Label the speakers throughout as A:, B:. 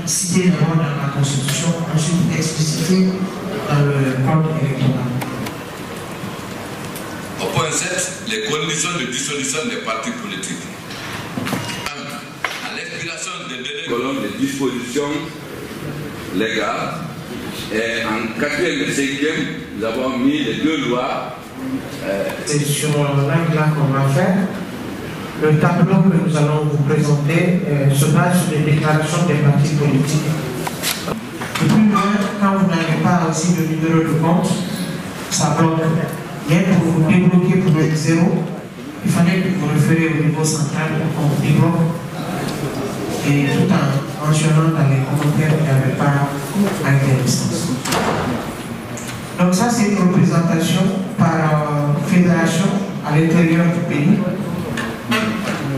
A: Cité d'abord dans la Constitution, ensuite explicité dans le code électoral.
B: Au point 7, les conditions de dissolution des partis politiques. 1. À l'expiration des délais colonnes des dispositions légales, et en 4e et 5e, nous avons mis les 2 lois.
A: C'est sur l'angle qu'on va faire. Le tableau que nous allons vous présenter se base sur les déclarations des partis politiques. De plus loin, quand vous n'avez pas aussi le numéro de compte, ça bloque. Mais pour vous débloquer pour le 0, il fallait que vous référez au niveau central pour qu'on vous débloque. Et tout en mentionnant dans les commentaires qu'il n'y avait pas d'intéressance. Donc ça, c'est une représentation par fédération à l'intérieur du pays.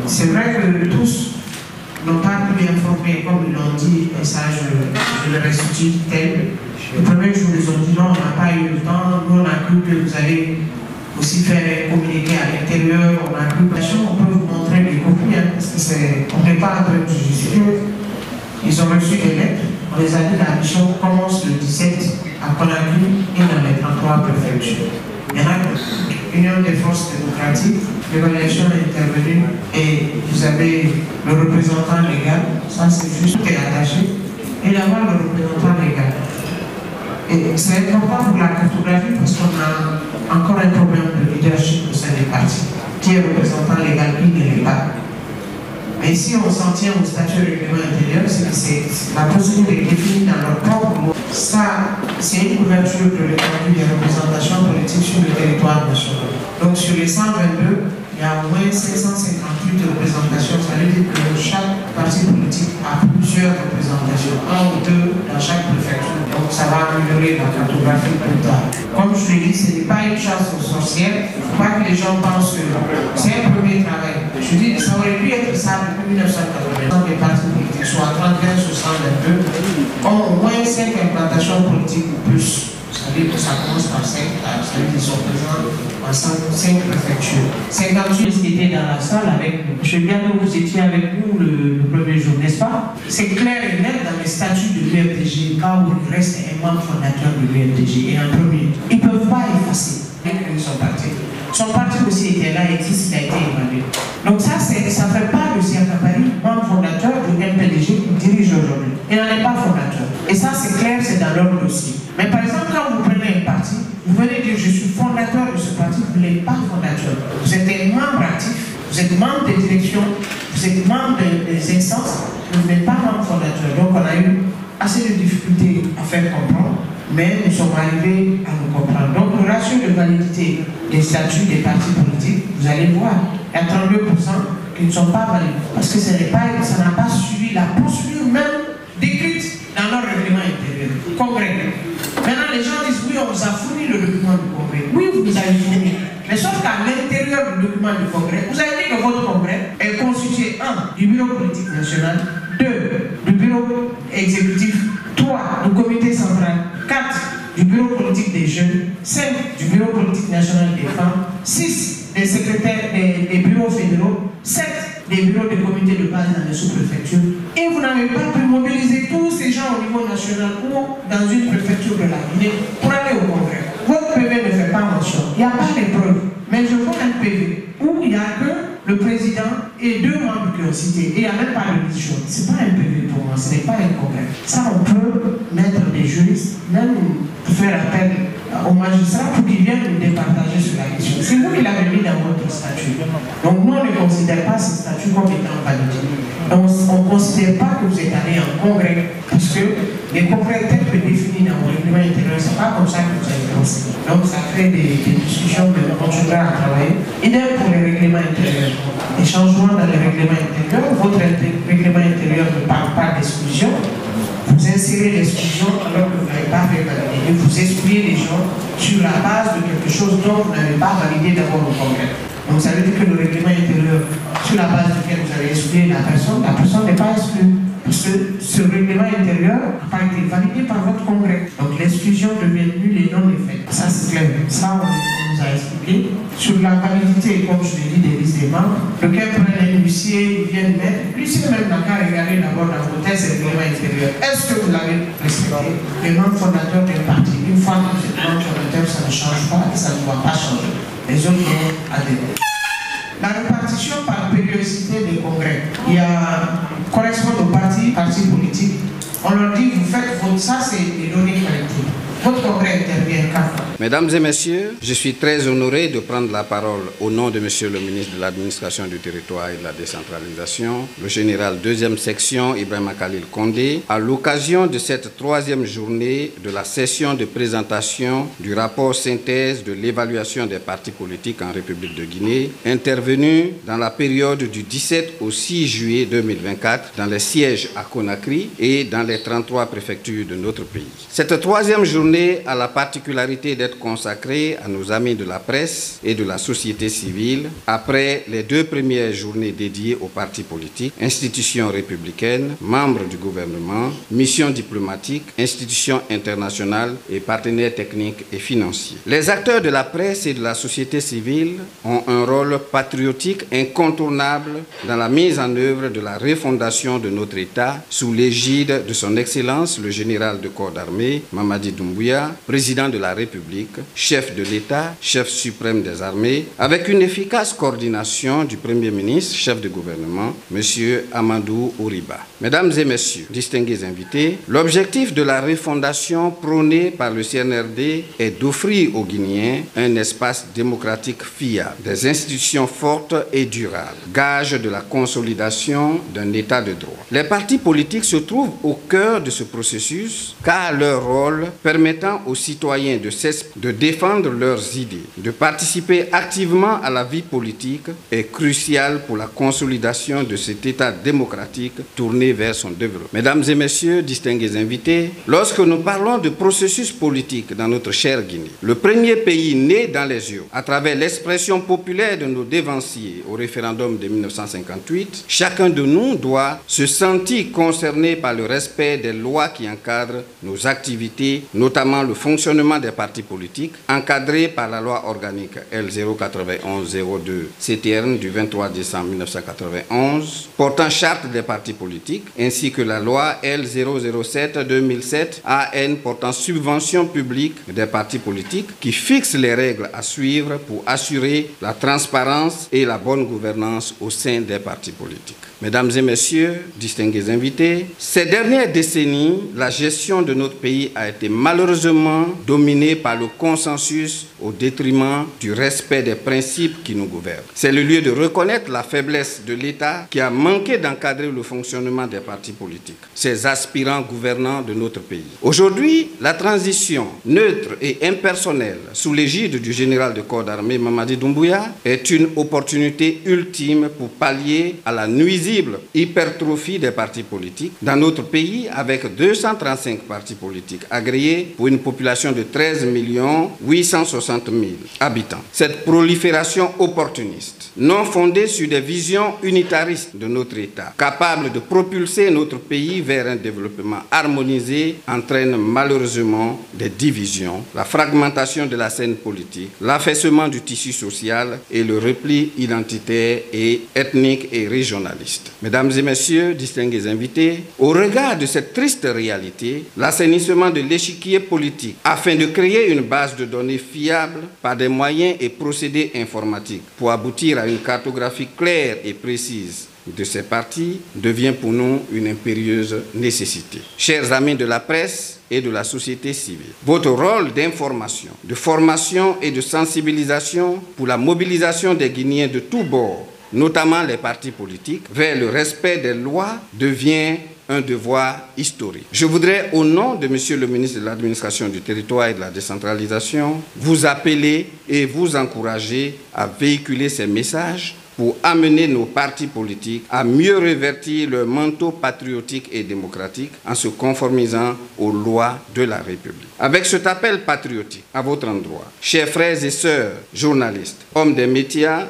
A: C'est vrai que tous n'ont pas pu informer, comme ils l'ont dit, et ça je le restitue tel. Le premier jour, ils ont dit non, on n'a pas eu le temps, nous on a cru que vous allez aussi faire communiquer à l'intérieur, on a cru que on peut vous montrer les copies, hein, parce que on n'est pas en train de justifier. Ils ont reçu des lettres, on les a dit la mission commence le 17 à Conakry et dans les 33 préfectures. Il y en a l'Union des forces démocratiques, l'évaluation est intervenue et vous avez le représentant légal, ça c'est juste qui est attaché, et là-bas le représentant légal. Et c'est important pour la cartographie parce qu'on a encore un problème de leadership au sein des partis. Qui est représentant légal, qui ne l'est pas. Mais si on s'en tient au statut règlement intérieur, c'est que la procédure est définie dans leur propre loi. Ça, c'est une couverture de l'étendue des représentations politiques sur le territoire national. Donc sur les 122, il y a au moins 558 représentations. Ça veut dire que chaque parti politique a plusieurs représentations, 1 ou 2 dans chaque préfecture. Donc ça va améliorer la cartographie plus tard. Comme je l'ai dit, ce n'est pas une chasse aux sorcières. Il ne faut pas que les gens pensent que c'est un premier travail. Je dis que ça aurait pu être ça depuis 1980. Les partis politiques, soit 31, soit 122, ont au moins 5 implantations politiques ou plus. Ça veut dire que ça commence par 5, ça veut dire qu'ils sont présents en 5 préfectures. 58 qui étaient dans la salle avec nous. Je viens que vous étiez avec nous le premier jour, n'est-ce pas? C'est clair et net dans les statuts de l'UFDG, quand il reste un membre fondateur de l'UFDG et un premier. Ils ne peuvent pas effacer ils sont partis. Son parti aussi était là, existe, il a été évalué. Donc ça ne fait pas de Siaka Paris membre fondateur du MPDG qui dirige aujourd'hui. Il n'en est pas fondateur. Et ça c'est clair, c'est dans leur dossier. Mais par exemple, quand vous prenez un parti, vous venez dire je suis fondateur de ce parti, vous n'êtes pas fondateur. Vous êtes un membre actif, vous êtes membre des directions, vous êtes membre des instances, mais vous n'êtes pas membre fondateur. Donc on a eu assez de difficultés à faire comprendre, mais nous sommes arrivés à nous comprendre. Donc le ratio de validité des statuts des partis politiques, vous allez voir, il y a 32% qui ne sont pas validés. Parce que ça n'a pas suivi la procédure même décrite dans leur règlement intérieur. Congrès. Maintenant les gens disent oui, on vous a fourni le document du congrès. Oui, vous nous avez fourni. Mais sauf qu'à l'intérieur du document du congrès, vous avez dit que votre congrès est constitué 1. Du bureau politique national, 2. Du bureau exécutif, 3. Du comité central, 4. Du bureau politique des jeunes, 5. Du bureau politique national des femmes, 6. Des secrétaires des bureaux fédéraux, 7. Des bureaux de comité de base dans les sous-préfectures. Et vous n'avez pas pu mobiliser tous ces gens au niveau national ou dans une préfecture de la Guinée pour aller au congrès. Votre PV ne fait pas mention. Il n'y a pas de preuves. Mais je vois un PV où il n'y a que le président et 2 membres qui ont cité. Et il n'y a même pas de mission. Ce n'est pas un PV pour moi, ce n'est pas un congrès. Ça, on peut mettre des juristes, même faire appel aux magistrats pour qu'ils viennent nous départager sur la question. C'est vous qui l'avez mis dans votre statut. Donc nous, on ne considère pas ce statut comme étant validé. Donc on ne considère pas que vous êtes allé en congrès, parce que les congrès tels que définis dans vos règlements intérieurs, ce n'est pas comme ça que vous avez pensé. Donc ça crée des discussions que nous continuerons à travailler. Idem pour les règlements intérieurs. Les changements dans les règlements intérieurs, votre règlement intérieur ne parle pas d'exclusion. Vous insérez l'exclusion alors que vous n'avez pas fait valider. Et vous excluez les gens sur la base de quelque chose dont vous n'avez pas validé d'abord au congrès. Donc ça veut dire que le règlement intérieur, sur la base duquel vous avez exclu la personne n'est pas exclue. Parce que ce règlement intérieur n'a pas été validé par votre congrès. Donc l'exclusion devient nulle et non effet. Ça c'est clair. Ça on nous a expliqué. Sur la validité, comme je l'ai dit, des listes des membres, lequel prend une l'huissier vient de mettre. L'huissier même n'a qu'à regarder d'abord dans vos tests et règlements intérieurs. Est-ce que vous l'avez respecté? Le nom fondateur du parti. Une fois que c'est le nom fondateur, ça ne change pas et ça ne doit pas changer. Les autres vont adhérer. La répartition par périodicité des congrès, il y a correspond aux partis politiques. On leur dit, vous faites votre, ça c'est des données collectives. Votre congrès intervient quand?
C: Mesdames et messieurs, je suis très honoré de prendre la parole au nom de Monsieur le ministre de l'Administration du Territoire et de la Décentralisation, le général 2e section Ibrahima Khalil Condé, à l'occasion de cette 3e journée de la session de présentation du rapport synthèse de l'évaluation des partis politiques en République de Guinée, intervenue dans la période du 17 au 6 juillet 2024 dans les sièges à Conakry et dans les 33 préfectures de notre pays. Cette 3e journée a la particularité d'être consacrée à nos amis de la presse et de la société civile après les 2 premières journées dédiées aux partis politiques, institutions républicaines, membres du gouvernement, missions diplomatiques, institutions internationales et partenaires techniques et financiers. Les acteurs de la presse et de la société civile ont un rôle patriotique incontournable dans la mise en œuvre de la refondation de notre État sous l'égide de son Excellence le général de corps d'armée Mamadi Doumbouya, président de la République, chef de l'État, chef suprême des armées, avec une efficace coordination du Premier ministre, chef de gouvernement, M. Amadou Ouriba. Mesdames et messieurs, distingués invités, l'objectif de la refondation prônée par le CNRD est d'offrir aux Guinéens un espace démocratique fiable, des institutions fortes et durables, gage de la consolidation d'un État de droit. Les partis politiques se trouvent au cœur de ce processus car leur rôle permettant aux citoyens de défendre leurs idées, de participer activement à la vie politique est crucial pour la consolidation de cet État démocratique tourné vers son développement. Mesdames et messieurs, distingués invités, lorsque nous parlons de processus politique dans notre chère Guinée, le premier pays né dans les yeux, à travers l'expression populaire de nos dévanciers au référendum de 1958, chacun de nous doit se sentir concerné par le respect des lois qui encadrent nos activités, notamment le fonctionnement des partis politiques, encadré par la loi organique L091-02 CTRN du 23 décembre 1991, portant charte des partis politiques, ainsi que la loi L007-2007 AN portant subvention publique des partis politiques, qui fixe les règles à suivre pour assurer la transparence et la bonne gouvernance au sein des partis politiques. Mesdames et messieurs, distingués invités, ces dernières décennies, la gestion de notre pays a été malheureusement dominée par le consensus au détriment du respect des principes qui nous gouvernent. C'est le lieu de reconnaître la faiblesse de l'État qui a manqué d'encadrer le fonctionnement des partis politiques, ces aspirants gouvernants de notre pays. Aujourd'hui, la transition neutre et impersonnelle sous l'égide du général de corps d'armée Mamadi Doumbouya est une opportunité ultime pour pallier à la nuisible hypertrophie des partis politiques dans notre pays, avec 235 partis politiques agréés pour une population de 13 860 000 habitants. Cette prolifération opportuniste, non fondée sur des visions unitaristes de notre État, capable de propulser notre pays vers un développement harmonisé, entraîne malheureusement des divisions, la fragmentation de la scène politique, l'affaissement du tissu social et le repli identitaire et ethnique et régionaliste. Mesdames et messieurs, distingués invités, au regard de cette triste réalité, l'assainissement de l'échiquier politique afin de créer une base de données fiable par des moyens et procédés informatiques pour aboutir à une cartographie claire et précise de ces partis devient pour nous une impérieuse nécessité. Chers amis de la presse et de la société civile, votre rôle d'information, de formation et de sensibilisation pour la mobilisation des Guinéens de tous bords, notamment les partis politiques, vers le respect des lois devient un devoir historique. Je voudrais, au nom de Monsieur le ministre de l'Administration du Territoire et de la Décentralisation, vous appeler et vous encourager à véhiculer ces messages pour amener nos partis politiques à mieux revêtir leur manteau patriotique et démocratique en se conformisant aux lois de la République. Avec cet appel patriotique à votre endroit, chers frères et sœurs journalistes, hommes des médias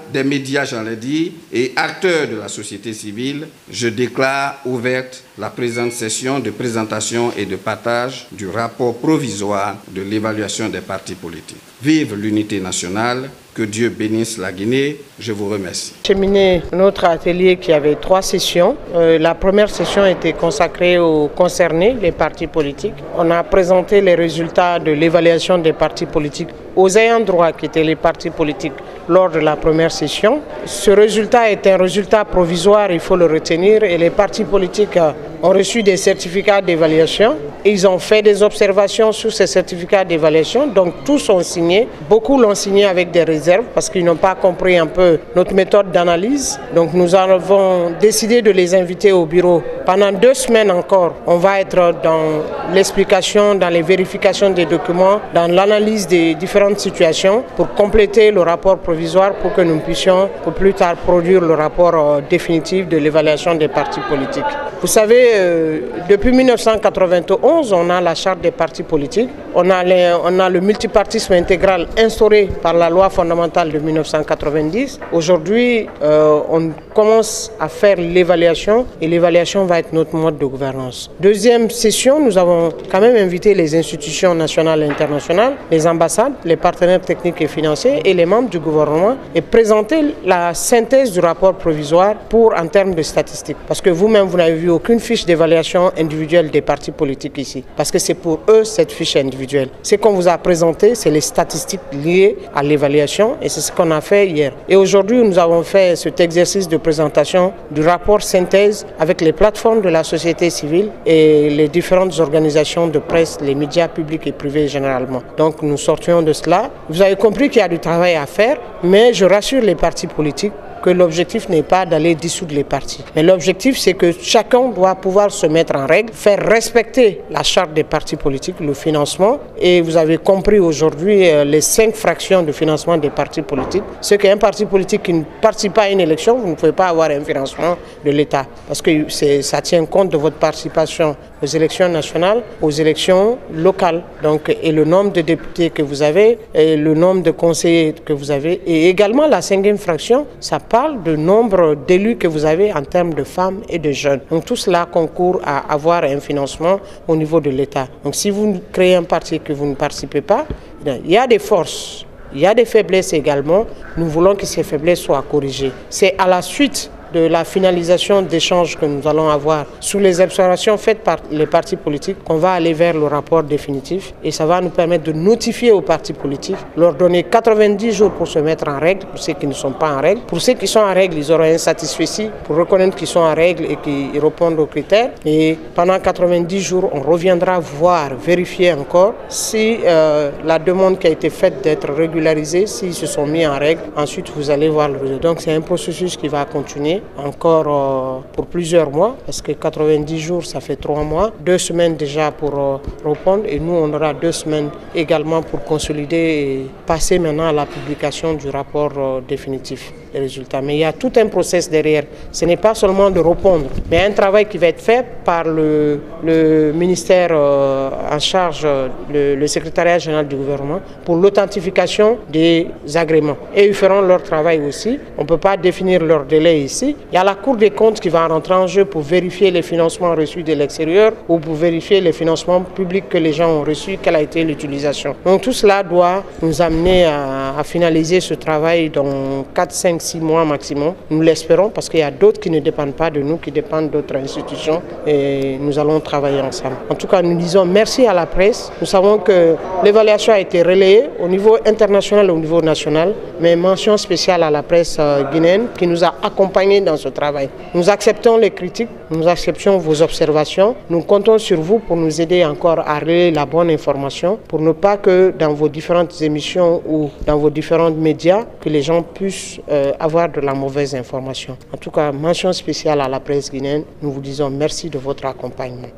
C: j'en l'ai dit, et acteurs de la société civile, je déclare ouverte la présente session de présentation et de partage du rapport provisoire de l'évaluation des partis politiques. Vive l'unité nationale, Que Dieu bénisse la Guinée. Je vous remercie.
A: J'ai terminé notre atelier qui avait 3 sessions. La première session était consacrée aux concernés, les partis politiques. On a présenté les résultats de l'évaluation des partis politiques aux ayants droit qui étaient les partis politiques lors de la première session. Ce résultat est un résultat provisoire, il faut le retenir, et les partis politiques ont reçu des certificats d'évaluation. Ils ont fait des observations sur ces certificats d'évaluation, donc tous ont signé. Beaucoup l'ont signé avec des réserves parce qu'ils n'ont pas compris un peu notre méthode d'analyse. Donc nous avons décidé de les inviter au bureau. Pendant 2 semaines encore, on va être dans l'explication, dans les vérifications des documents, dans l'analyse des différentes situations pour compléter le rapport provisoire pour que nous puissions au plus tard produire le rapport définitif de l'évaluation des partis politiques. Vous savez, depuis 1991, on a la charte des partis politiques, on a le multipartisme intégral instauré par la loi fondamentale de 1990. Aujourd'hui, on commence à faire l'évaluation et l'évaluation va être notre mode de gouvernance. Deuxième session, nous avons quand même invité les institutions nationales et internationales, les ambassades, les partenaires techniques et financiers et les membres du gouvernement et présenter la synthèse du rapport provisoire en termes de statistiques. Parce que vous-même, vous n'avez vu aucune fiche d'évaluation individuelle des partis politiques ici. Parce que c'est pour eux cette fiche individuelle. Ce qu'on vous a présenté, c'est les statistiques liées à l'évaluation et c'est ce qu'on a fait hier. Et aujourd'hui, nous avons fait cet exercice de présentation du rapport synthèse avec les plateformes de la société civile et les différentes organisations de presse, les médias publics et privés généralement. Donc nous sortions de cela. Vous avez compris qu'il y a du travail à faire, mais je rassure les partis politiques que l'objectif n'est pas d'aller dissoudre les partis. Mais l'objectif, c'est que chacun doit pouvoir se mettre en règle, faire respecter la charte des partis politiques, le financement. Et vous avez compris aujourd'hui les 5 fractions de financement des partis politiques. C'est qu'un parti politique qui ne participe pas à une élection, vous ne pouvez pas avoir un financement de l'État. Parce que ça tient compte de votre participation aux élections nationales, aux élections locales. Donc, et le nombre de députés que vous avez, et le nombre de conseillers que vous avez. Et également la 5e fraction, ça parle du nombre d'élus que vous avez en termes de femmes et de jeunes. Donc tout cela concourt à avoir un financement au niveau de l'État. Donc si vous créez un parti et que vous ne participez pas, il y a des forces, il y a des faiblesses également. Nous voulons que ces faiblesses soient corrigées. C'est à la suite de la finalisation d'échanges que nous allons avoir sur les observations faites par les partis politiques qu'on va aller vers le rapport définitif et ça va nous permettre de notifier aux partis politiques, leur donner 90 jours pour se mettre en règle pour ceux qui ne sont pas en règle. Pour ceux qui sont en règle, ils auront un satisfecit pour reconnaître qu'ils sont en règle et qu'ils répondent aux critères. Et pendant 90 jours, on reviendra voir, vérifier encore si la demande qui a été faite d'être régularisée, s'ils se sont mis en règle. Ensuite, vous allez voir le résultat. Donc c'est un processus qui va continuer encore pour plusieurs mois, parce que 90 jours, ça fait 3 mois, 2 semaines déjà pour répondre, et nous, on aura 2 semaines également pour consolider et passer maintenant à la publication du rapport définitif des résultats. Mais il y a tout un process derrière. Ce n'est pas seulement de répondre, mais un travail qui va être fait par le ministère en charge, le secrétariat général du gouvernement, pour l'authentification des agréments. Et ils feront leur travail aussi. On ne peut pas définir leur délai ici. Il y a la Cour des comptes qui va rentrer en jeu pour vérifier les financements reçus de l'extérieur ou pour vérifier les financements publics que les gens ont reçus, quelle a été l'utilisation. Donc tout cela doit nous amener à finaliser ce travail dans 4, 5, 6 mois maximum. Nous l'espérons parce qu'il y a d'autres qui ne dépendent pas de nous, qui dépendent d'autres institutions et nous allons travailler ensemble. En tout cas, nous disons merci à la presse. Nous savons que l'évaluation a été relayée au niveau international et au niveau national, mais mention spéciale à la presse guinéenne qui nous a accompagnés dans ce travail. Nous acceptons les critiques, nous acceptons vos observations. Nous comptons sur vous pour nous aider encore à relayer la bonne information, pour ne pas que dans vos différentes émissions ou dans vos différents médias, que les gens puissent avoir de la mauvaise information. En tout cas, mention spéciale à la presse guinéenne. Nous vous disons merci de votre accompagnement.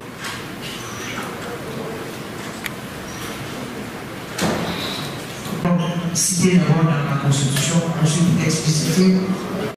D: Cité d'abord dans la Constitution, ensuite expliciter